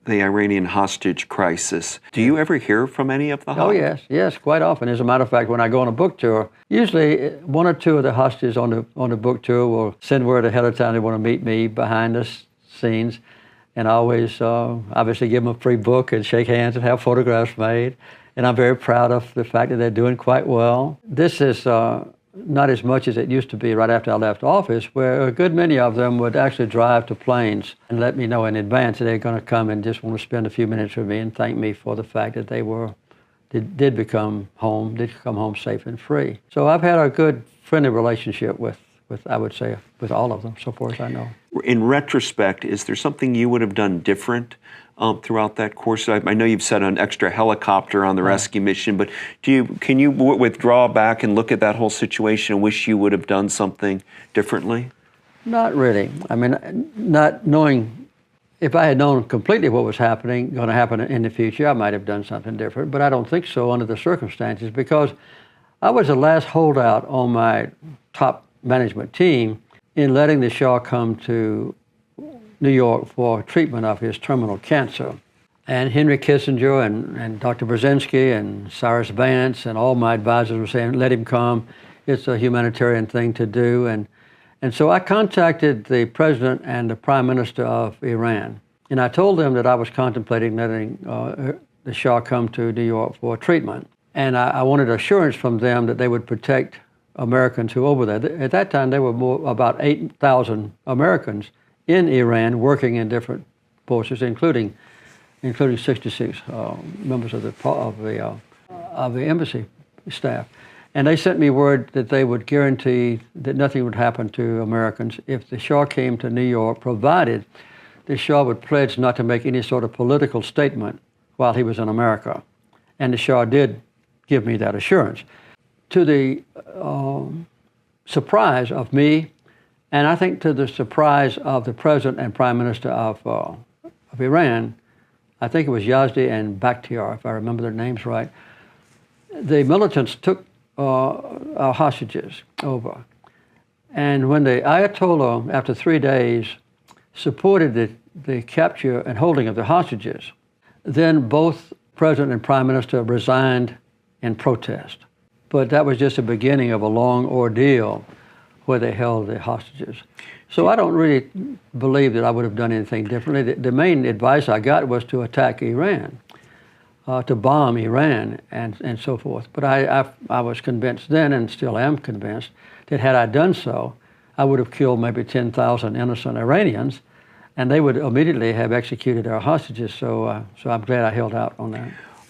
the Iranian hostage crisis. Do you ever hear from any of the hostages? Oh, yes, quite often. As a matter of fact, when I go on a book tour, usually one or two of the hostages on the book tour will send word ahead of time they want to meet me behind the scenes. And I always obviously give them a free book and shake hands and have photographs made. And I'm very proud of the fact that they're doing quite well. This is not as much as it used to be right after I left office, where a good many of them would actually drive to planes and let me know in advance that they're going to come and just want to spend a few minutes with me and thank me for the fact that they did come home safe and free. So I've had a good friendly relationship with I would say, with all of them, so far as I know. In retrospect, is there something you would have done different throughout that course? I know you've said an extra helicopter on the rescue mission, but can you withdraw back and look at that whole situation and wish you would have done something differently? Not really. I mean, not knowing, if I had known completely what was going to happen in the future, I might have done something different, but I don't think so under the circumstances, because I was the last holdout on my top management team in letting the Shah come to New York for treatment of his terminal cancer. And Henry Kissinger and Dr. Brzezinski and Cyrus Vance and all my advisors were saying, let him come. It's a humanitarian thing to do. And so I contacted the president and the prime minister of Iran. And I told them that I was contemplating letting the Shah come to New York for treatment. And I wanted assurance from them that they would protect Americans who were over there. At that time, there were about 8,000 Americans in Iran working in different forces, including 66 members of the embassy staff. And they sent me word that they would guarantee that nothing would happen to Americans if the Shah came to New York, provided the Shah would pledge not to make any sort of political statement while he was in America. And the Shah did give me that assurance. To the surprise of me, and I think to the surprise of the president and prime minister of Iran, I think it was Yazdi and Bakhtiar, if I remember their names right, the militants took our hostages over. And when the Ayatollah, after 3 days, supported the capture and holding of the hostages, then both president and prime minister resigned in protest. But that was just the beginning of a long ordeal where they held the hostages. So I don't really believe that I would have done anything differently. The main advice I got was to attack Iran, to bomb Iran and so forth. But I was convinced then, and still am convinced, that had I done so, I would have killed maybe 10,000 innocent Iranians, and they would immediately have executed our hostages. So I'm glad I held out on that.